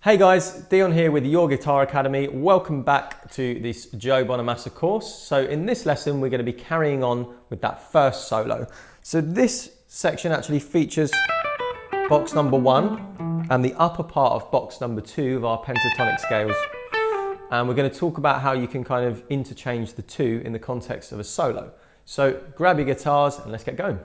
Hey guys, Dion here with Your Guitar Academy. Welcome back to this Joe Bonamassa course. So in this lesson, we're going to be carrying on with that first solo. So this section actually features box number 1 and the upper part of box number 2 of our pentatonic scales. And we're going to talk about how you can kind of interchange the two in the context of a solo. So grab your guitars and let's get going.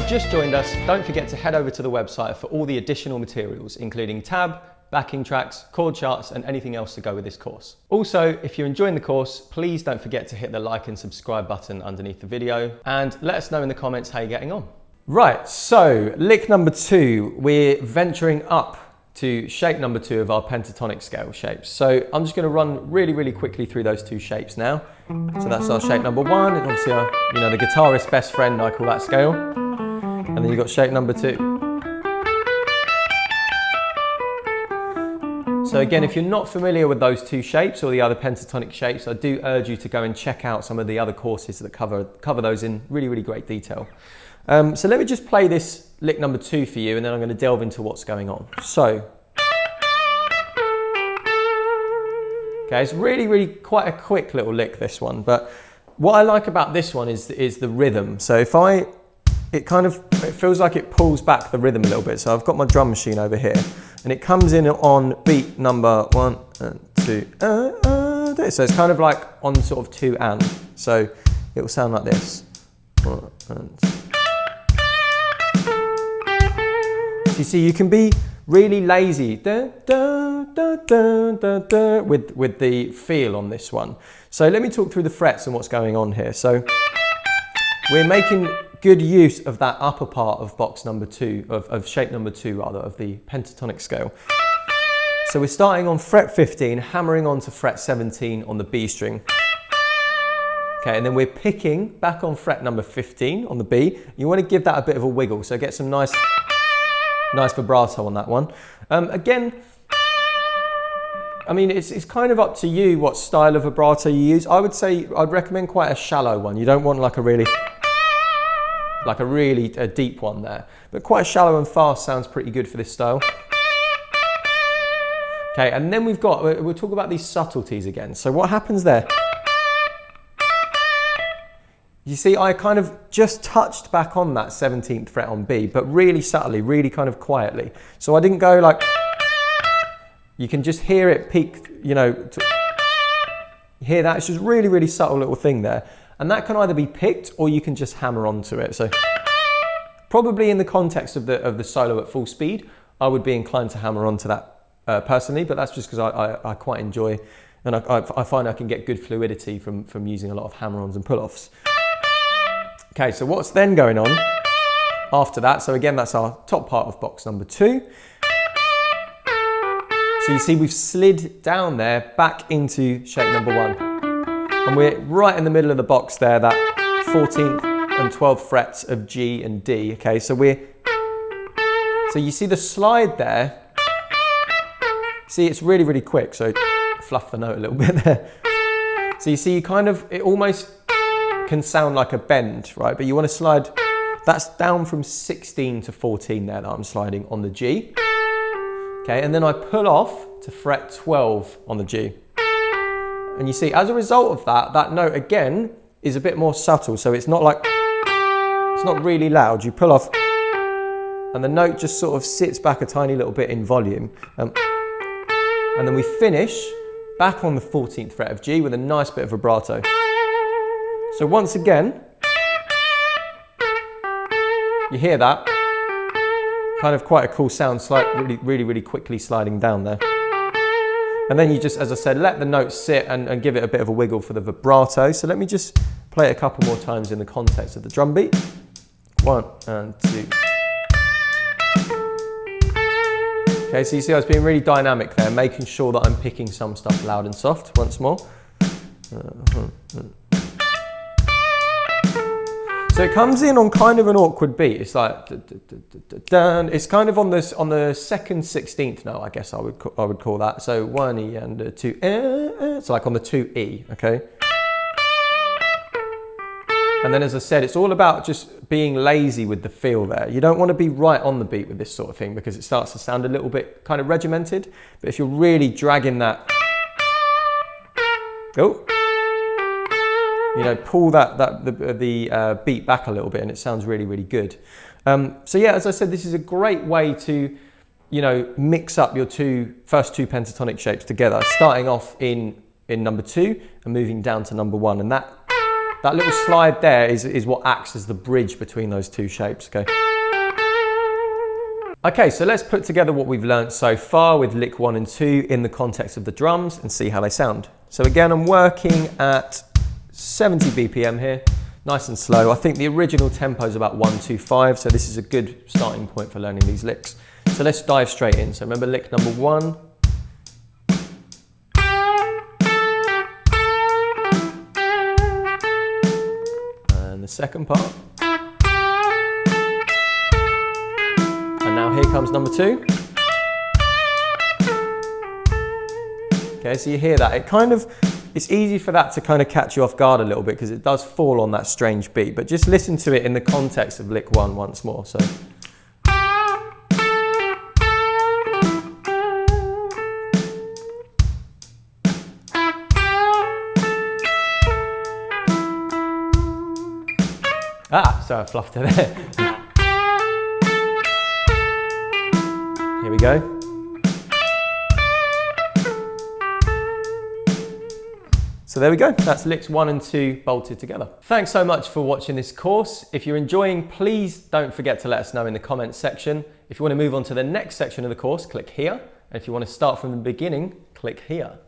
Just joined us, don't forget to head over to the website for all the additional materials, including tab, backing tracks, chord charts, and anything else to go with this course. Also, if you're enjoying the course, please don't forget to hit the like and subscribe button underneath the video, and let us know in the comments how you're getting on. Right, so lick number 2, we're venturing up to shape number 2 of our pentatonic scale shapes. So I'm just going to run really quickly through those two shapes now. So that's our shape number 1, and obviously our, the guitarist's best friend, I call that scale. And then you've got shape number 2. So again, if you're not familiar with those two shapes or the other pentatonic shapes, I do urge you to go and check out some of the other courses that cover those in really great detail. So let me just play this lick number 2 for you, and then I'm going to delve into what's going on. So, okay, it's really quite a quick little lick, this one, but what I like about this one is the rhythm. So if it feels like it pulls back the rhythm a little bit. So I've got my drum machine over here, and it comes in on beat number 1 and 2. So it's kind of like on sort of 2 and. So it will sound like this. 1 and 2. So you see, you can be really lazy with the feel on this one. So let me talk through the frets and what's going on here. So we're making good use of that upper part of box number 2, of shape number 2 rather, of the pentatonic scale. So we're starting on fret 15, hammering onto fret 17 on the B string. Okay, and then we're picking back on fret number 15 on the B. You want to give that a bit of a wiggle, so get some nice vibrato on that one. Again, I mean, it's kind of up to you what style of vibrato you use. I would say I'd recommend quite a shallow one. You don't want like a really deep one there, but quite shallow and fast sounds pretty good for this style. Okay, and then we'll talk about these subtleties again. So what happens there? You see, I kind of just touched back on that 17th fret on B, but really subtly, really kind of quietly. So I didn't go like, you can just hear it peak, hear that? It's just really subtle little thing there. And that can either be picked or you can just hammer onto it. So probably in the context of the solo at full speed, I would be inclined to hammer onto that personally, but that's just because I quite enjoy, and I find I can get good fluidity from using a lot of hammer-ons and pull-offs. Okay, so what's then going on after that? So again, that's our top part of box number 2. So you see we've slid down there back into shape number 1. And we're right in the middle of the box there, that 14th and 12th frets of G and D. Okay, so you see the slide there. See, it's really quick, so fluff the note a little bit there. So you see, it almost can sound like a bend, right? But you want to slide, that's down from 16 to 14 there that I'm sliding on the G. Okay, and then I pull off to fret 12 on the G. And you see, as a result of that note again is a bit more subtle. So it's not really loud. You pull off and the note just sort of sits back a tiny little bit in volume. And then we finish back on the 14th fret of G with a nice bit of vibrato. So once again, you hear that, kind of quite a cool sound, really quickly sliding down there. And then you just, as I said, let the note sit and give it a bit of a wiggle for the vibrato. So let me just play it a couple more times in the context of the drum beat. 1 and 2. Okay, so you see I was being really dynamic there, making sure that I'm picking some stuff loud and soft once more. So it comes in on kind of an awkward beat. It's like, it's kind of on this on the second 16th note, I guess I would call that. So 1 E and a 2 it's like on the 2 E, okay? And then as I said, it's all about just being lazy with the feel there. You don't want to be right on the beat with this sort of thing because it starts to sound a little bit kind of regimented. But if you're really dragging that, oh, you know, pull the beat back a little bit and it sounds really, really good. So yeah, as I said, this is a great way to, you know, mix up your first two pentatonic shapes together, starting off in number 2 and moving down to number 1. And that little slide there is what acts as the bridge between those two shapes, okay? Okay, so let's put together what we've learnt so far with lick 1 and 2 in the context of the drums and see how they sound. So again, I'm working at 70 BPM here, nice and slow. I think the original tempo is about 125, so this is a good starting point for learning these licks. So let's dive straight in. So remember lick number 1. The second part, and now here comes number 2. Okay, so you hear that, it's easy for that to kind of catch you off guard a little bit because it does fall on that strange beat, but just listen to it in the context of lick 1 once more. So so I fluffed it there. Here we go. So there we go, that's licks 1 and 2 bolted together. Thanks so much for watching this course. If you're enjoying, please don't forget to let us know in the comments section. If you want to move on to the next section of the course, click here. And if you want to start from the beginning, click here.